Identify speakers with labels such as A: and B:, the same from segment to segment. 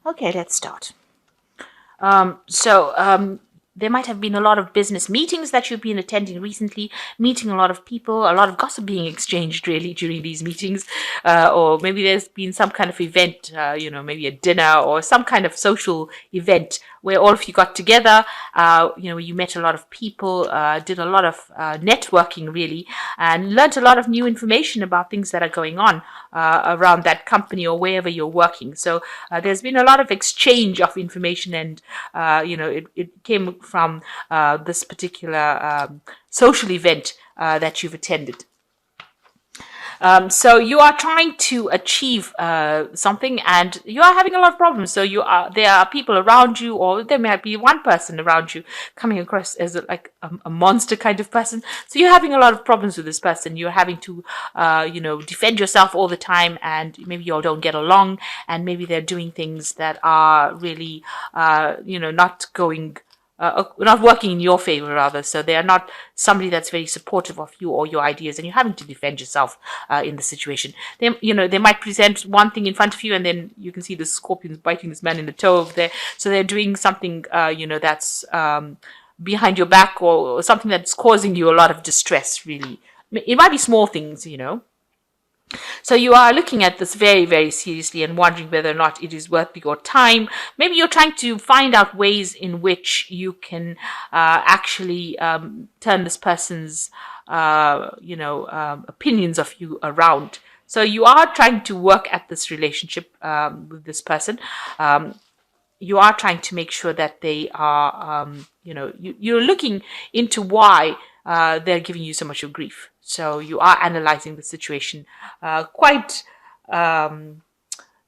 A: Okay, let's start. So there might have been a lot of business meetings that you've been attending recently, meeting a lot of people, a lot of gossip being exchanged really during these meetings, or maybe there's been some kind of event, maybe a dinner or some kind of social event where all of you got together. You met a lot of people, did a lot of networking really, and learned a lot of new information about things that are going on around that company or wherever you're working. So there's been a lot of exchange of information, and it came from this particular social event that you've attended. So you are trying to achieve something, and you are having a lot of problems. So there are people around you, or there might be one person around you coming across as a monster kind of person. So you're having a lot of problems with this person. You're having to, defend yourself all the time, and maybe you all don't get along, and maybe they're doing things that are really, not going not working in your favor rather. So they are not somebody that's very supportive of you or your ideas, and you're having to defend yourself in the situation. They might present one thing in front of you, and then you can see the scorpions biting this man in the toe over there. So they're doing something that's behind your back, or something that's causing you a lot of distress really. It might be small things. So you are looking at this very, very seriously and wondering whether or not it is worth your time. Maybe you're trying to find out ways in which you can actually turn this person's, opinions of you around. So you are trying to work at this relationship with this person. You are trying to make sure that they are, you're looking into why they're giving you so much of grief. So you are analyzing the situation quite,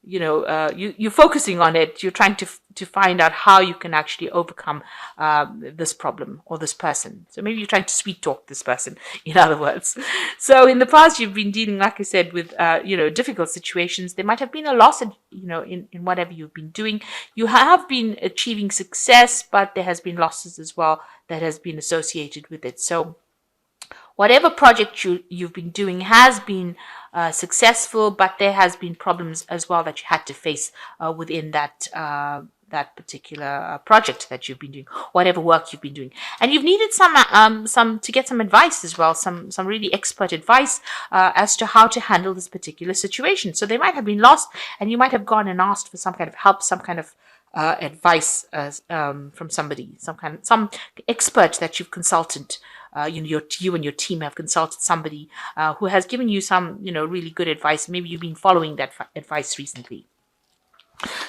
A: you're focusing on it. You're trying to find out how you can actually overcome this problem or this person. So maybe you're trying to sweet talk this person, in other words. So in the past, you've been dealing, like I said, with difficult situations. There might have been a loss, in whatever you've been doing. You have been achieving success, but there has been losses as well that has been associated with it. So whatever project you've been doing has been successful, but there has been problems as well that you had to face within that particular project that you've been doing, whatever work you've been doing, and you've needed some to get some advice as well, some really expert advice as to how to handle this particular situation. So they might have been lost, and you might have gone and asked for some kind of help, some kind of advice from somebody, some expert that you've consulted. You and your team have consulted somebody who has given you some, really good advice. Maybe you've been following that advice recently.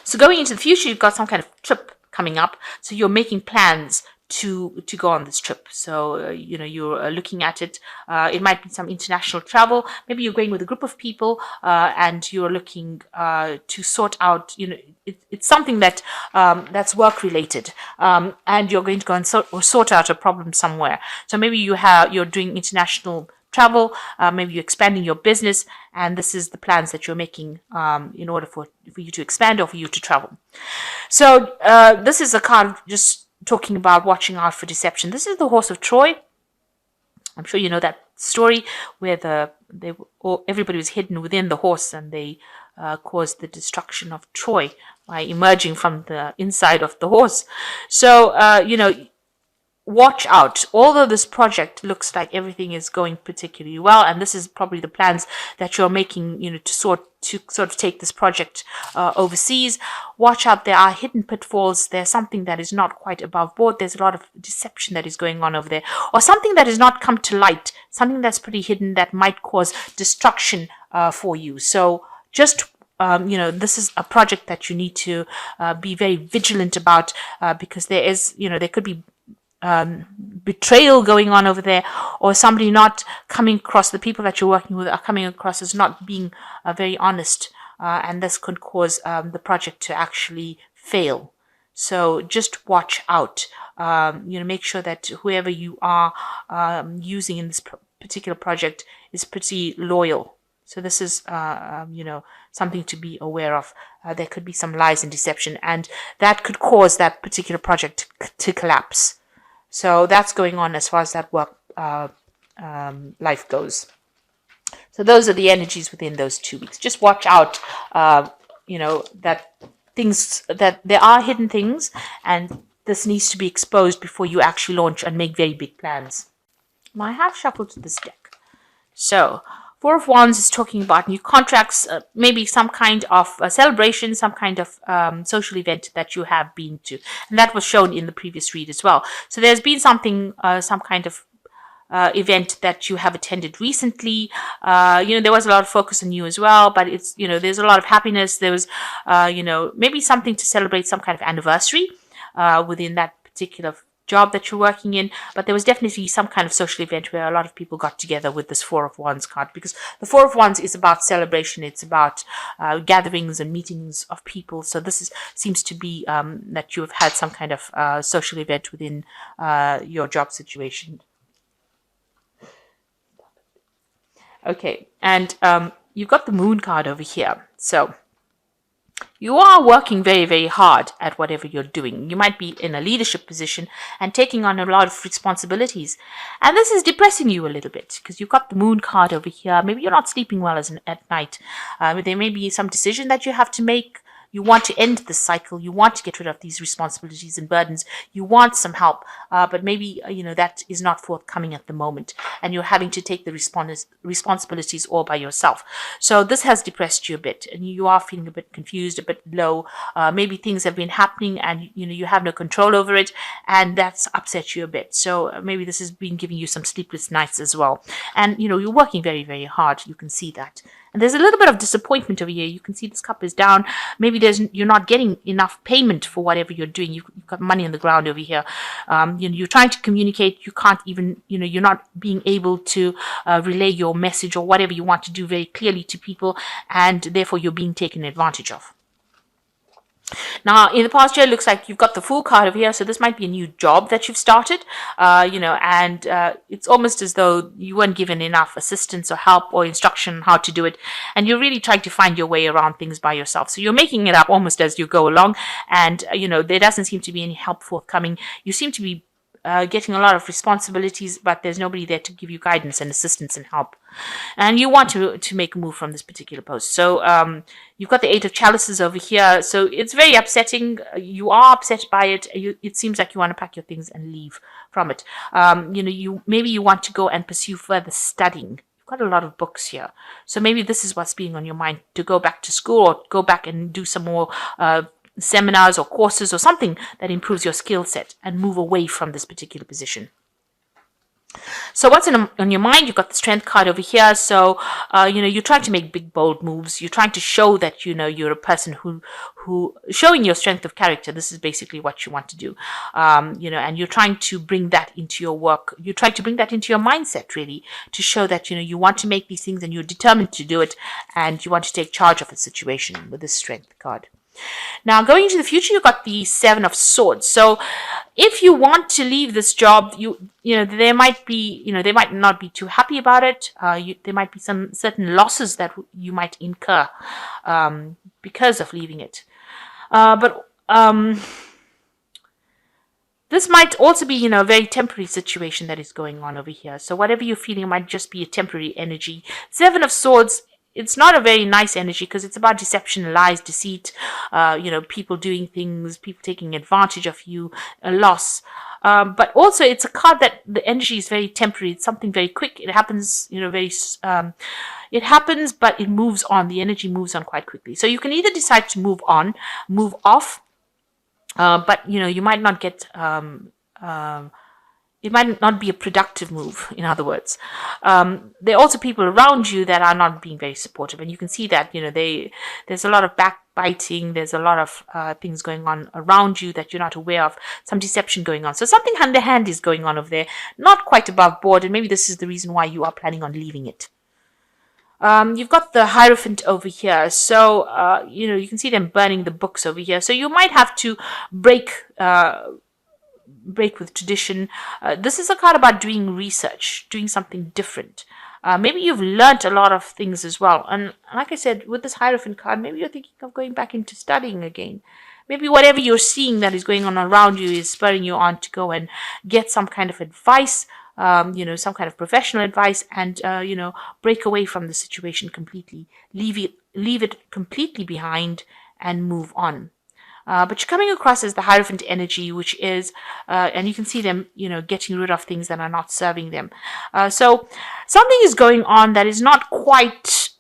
A: So going into the future, you've got some kind of trip coming up. So you're making plans to go on this trip. So you're looking at it. It might be some international travel. Maybe you're going with a group of people, and you're looking to sort out. It's something that's work related, and you're going to go and sort out a problem somewhere. So maybe you're doing international travel, maybe you're expanding your business, and this is the plans that you're making in order for you to expand or for you to travel. So this is a card just talking about watching out for deception. This is the horse of Troy. I'm sure you know that story where everybody was hidden within the horse, and they caused the destruction of Troy by emerging from the inside of the horse. So watch out. Although this project looks like everything is going particularly well, and this is probably the plans that you're making, to sort of take this project overseas, watch out. There are hidden pitfalls. There's something that is not quite above board. There's a lot of deception that is going on over there, or something that has not come to light, something that's pretty hidden that might cause destruction for you. So just this is a project that you need to be very vigilant about, because there could be betrayal going on over there, or somebody not coming across, the people that you're working with are coming across as not being very honest, and this could cause the project to actually fail. So just watch out. Make sure that whoever you are using in this particular project is pretty loyal. So this is, something to be aware of. There could be some lies and deception, and that could cause that particular project to collapse. So that's going on as far as that work life goes. So those are the energies within those 2 weeks. Just watch out, that things, that there are hidden things, and this needs to be exposed before you actually launch and make very big plans. Now I have shuffled this deck. So, Four of Wands is talking about new contracts, maybe some kind of celebration, some kind of social event that you have been to. And that was shown in the previous read as well. So there's been something, some kind of event that you have attended recently. There was a lot of focus on you as well, but it's, there's a lot of happiness. There was, maybe something to celebrate, some kind of anniversary within that particular job that you're working in, but there was definitely some kind of social event where a lot of people got together with this Four of Wands card, because the Four of Wands is about celebration. It's about gatherings and meetings of people. So this seems to be that you have had some kind of social event within your job situation. Okay, and you've got the Moon card over here. So you are working very, very hard at whatever you're doing. You might be in a leadership position and taking on a lot of responsibilities. And this is depressing you a little bit because you've got the Moon card over here. Maybe you're not sleeping well at night. There may be some decision that you have to make. You want to end this cycle. You want to get rid of these responsibilities and burdens. You want some help, but maybe, that is not forthcoming at the moment, and you're having to take the responsibilities all by yourself. So this has depressed you a bit, and you are feeling a bit confused, a bit low. Maybe things have been happening, and, you have no control over it, and that's upset you a bit. So maybe this has been giving you some sleepless nights as well. And, you're working very, very hard. You can see that. And there's a little bit of disappointment over here. You can see this cup is down. Maybe you're not getting enough payment for whatever you're doing. You've got money on the ground over here. You're trying to communicate. You can't even, you're not being able to relay your message or whatever you want to do very clearly to people. And therefore, you're being taken advantage of. Now, in the past year, it looks like you've got the Fool card over here, so this might be a new job that you've started, and it's almost as though you weren't given enough assistance or help or instruction on how to do it, and you're really trying to find your way around things by yourself. So you're making it up almost as you go along, and, there doesn't seem to be any help forthcoming. You seem to be getting a lot of responsibilities, but there's nobody there to give you guidance and assistance and help. And you want to make a move from this particular post. So you've got the Eight of Chalices over here. So it's very upsetting. You are upset by it. It seems like you want to pack your things and leave from it. Maybe you want to go and pursue further studying. You've got a lot of books here. So maybe this is what's being on your mind, to go back to school or go back and do some more seminars or courses or something that improves your skill set and move away from this particular position. So what's on your mind? You've got the Strength card over here. So, you're trying to make big, bold moves. You're trying to show that, you're a person who showing your strength of character. This is basically what you want to do. And you're trying to bring that into your work. You're trying to bring that into your mindset, really, to show that, you want to make these things and you're determined to do it, and you want to take charge of a situation with this Strength card. Now, going into the future, you've got the Seven of Swords. So if you want to leave this job, they might not be too happy about it. There might be some certain losses that you might incur because of leaving it. But this might also be, a very temporary situation that is going on over here. So whatever you're feeling might just be a temporary energy. Seven of Swords, it's not a very nice energy because it's about deception, lies, deceit, people doing things, people taking advantage of you, a loss. But also it's a card that the energy is very temporary. It's something very quick. It happens, it happens, but it moves on. The energy moves on quite quickly. So you can either decide to move on, move off, but, you might not get... it might not be a productive move, in other words. There are also people around you that are not being very supportive. And you can see that, there's a lot of backbiting. There's a lot of things going on around you that you're not aware of. Some deception going on. So something hand-to-hand is going on over there. Not quite above board. And maybe this is the reason why you are planning on leaving it. You've got the Hierophant over here. So, you can see them burning the books over here. So you might have to break with tradition. This is a card about doing research, doing something different. Maybe you've learnt a lot of things as well. And like I said, with this Hierophant card, maybe you're thinking of going back into studying again. Maybe whatever you're seeing that is going on around you is spurring you on to go and get some kind of advice, some kind of professional advice, and, break away from the situation completely. Leave it completely behind and move on. But you're coming across as the Hierophant energy, which is, and you can see them, getting rid of things that are not serving them. So something is going on that is not quite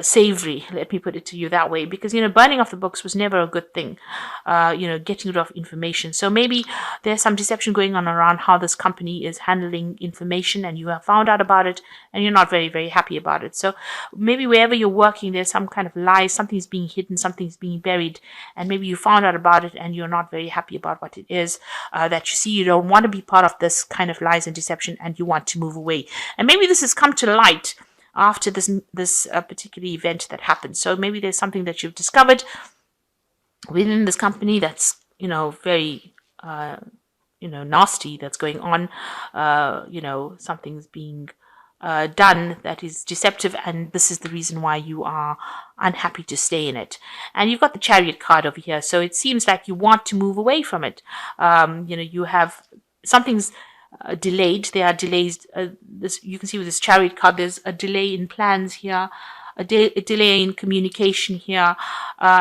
A: savory, let me put it to you that way, because, burning off the books was never a good thing, getting rid of information. So maybe there's some deception going on around how this company is handling information, and you have found out about it, and you're not very, very happy about it. So maybe wherever you're working, there's some kind of lies, something's being hidden, something's being buried, and maybe you found out about it, and you're not very happy about what it is that you see. You don't want to be part of this kind of lies and deception, and you want to move away. And maybe this has come to light after this particular event that happened. So maybe there's something that you've discovered within this company that's very nasty, that's going on. Something's being done that is deceptive, and this is the reason why you are unhappy to stay in it. And you've got the Chariot card over here, so it seems like you want to move away from it. You have something's delayed. There are delays. You can see with this Chariot card, there's a delay in plans here, a delay in communication here.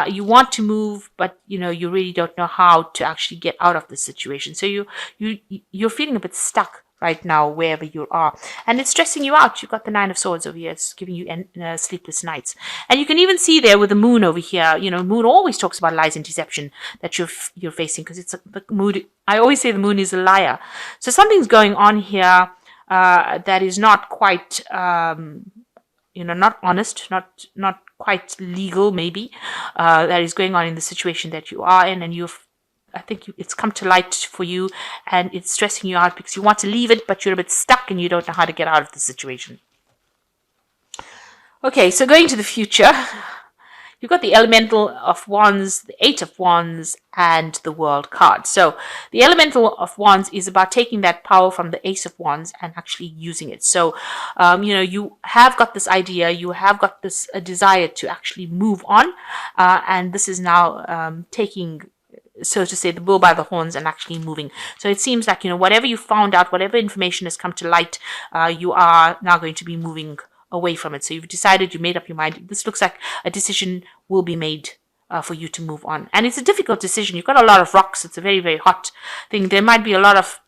A: You want to move, but you really don't know how to actually get out of the situation. So you're feeling a bit stuck right now wherever you are, and it's stressing you out. You've got the Nine of Swords over here. It's giving you sleepless nights, and you can even see there with the Moon over here. Moon always talks about lies and deception that you're facing, because it's the mood. I always say the Moon is a liar. So something's going on here that is not quite not honest, not quite legal, maybe, that is going on in the situation that you are in, and I think it's come to light for you, and it's stressing you out because you want to leave it, but you're a bit stuck and you don't know how to get out of the situation. Okay, so going to the future, you've got the Elemental of Wands, the Eight of Wands, and the World card. So the Elemental of Wands is about taking that power from the Ace of Wands and actually using it. So, you have got this idea, you have got this desire to actually move on, and this is now taking, so to say, the bull by the horns and actually moving. So it seems like, whatever you found out, whatever information has come to light, you are now going to be moving away from it. So you've decided, you made up your mind. This looks like a decision will be made for you to move on. And it's a difficult decision. You've got a lot of rocks. It's a very, very hot thing. There might be a lot of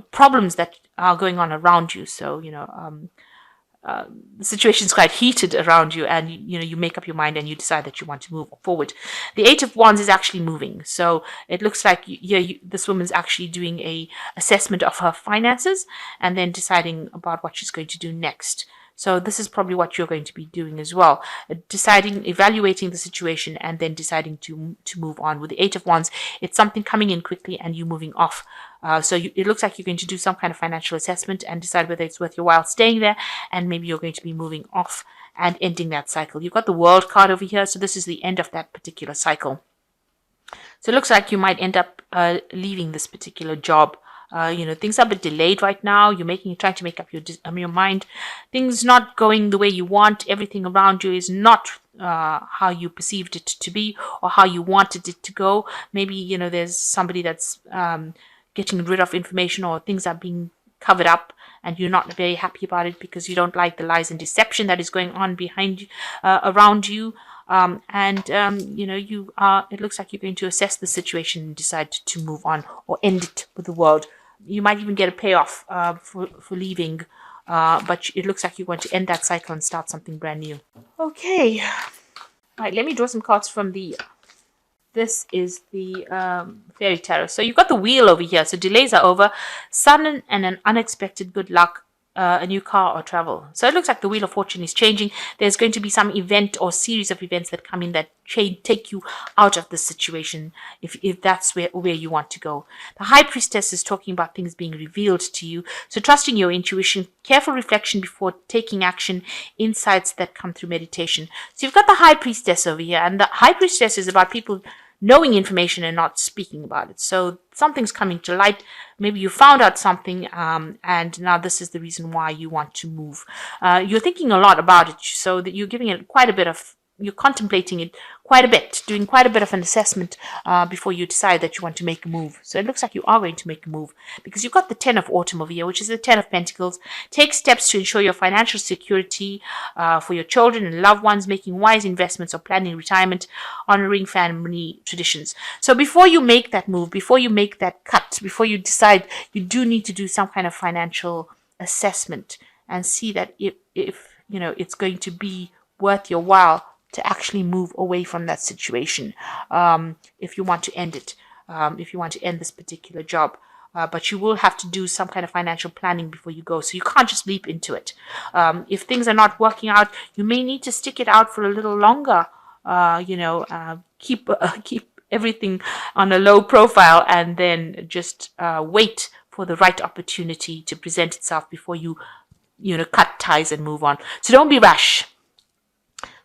A: problems that are going on around you. So, the situation is quite heated around you, and you make up your mind and you decide that you want to move forward. The Eight of Wands is actually moving, so it looks like this woman's actually doing a assessment of her finances and then deciding about what she's going to do next. So this is probably what you're going to be doing as well, evaluating the situation and then deciding to move on. With the Eight of Wands, it's something coming in quickly and you moving off. So it looks like you're going to do some kind of financial assessment and decide whether it's worth your while staying there, and maybe you're going to be moving off and ending that cycle. You've got the World card over here, so this is the end of that particular cycle. So it looks like you might end up leaving this particular job. Things are a bit delayed right now. You're trying to make up your mind. Things not going the way you want. Everything around you is not how you perceived it to be or how you wanted it to go. Maybe, there's somebody that's getting rid of information, or things are being covered up and you're not very happy about it because you don't like the lies and deception that is going on behind you, around you. It looks like you're going to assess the situation and decide to move on or end it with the world. You might even get a payoff for leaving, but it looks like you want to end that cycle and start something brand new. Okay. All right, let me draw some cards from this is the Fairy Tarot. So you've got the Wheel over here. So delays are over. Sun and an unexpected good luck. A new car or travel. So it looks like the Wheel of Fortune is changing. There's going to be some event or series of events that come in that take you out of this situation, if that's where you want to go. The High Priestess is talking about things being revealed to you. So trusting your intuition, careful reflection before taking action, insights that come through meditation. So you've got the High Priestess over here, and the High Priestess is about people knowing information and not speaking about it. So something's coming to light. Maybe you found out something, and now this is the reason why you want to move. You're thinking a lot about it, so that you're giving it quite a bit of you're contemplating it quite a bit, doing quite a bit of an assessment before you decide that you want to make a move. So it looks like you are going to make a move because you've got the 10 of Autumn over here, which is the 10 of Pentacles. Take steps to ensure your financial security for your children and loved ones, making wise investments or planning retirement, honoring family traditions. So before you make that move, before you make that cut, before you decide, you do need to do some kind of financial assessment and see that if you know it's going to be worth your while to actually move away from that situation, if you want to end it, if you want to end this particular job. But you will have to do some kind of financial planning before you go. So you can't just leap into it. If things are not working out, you may need to stick it out for a little longer. Keep everything on a low profile and then just wait for the right opportunity to present itself before you cut ties and move on. So don't be rash.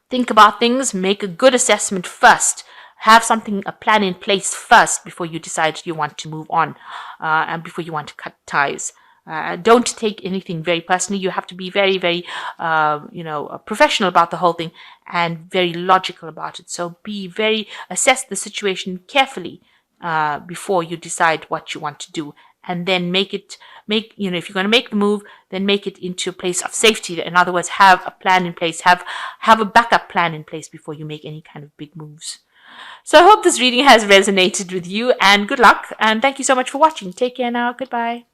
A: Think about things, make a good assessment first. Have a plan in place first before you decide you want to move on and before you want to cut ties. Don't take anything very personally. You have to be very, very, professional about the whole thing and very logical about it. So assess the situation carefully before you decide what you want to do. And then if you're going to make the move, then make it into a place of safety. In other words, have a plan in place, have a backup plan in place before you make any kind of big moves. So I hope this reading has resonated with you, and good luck. And thank you so much for watching. Take care now. Goodbye.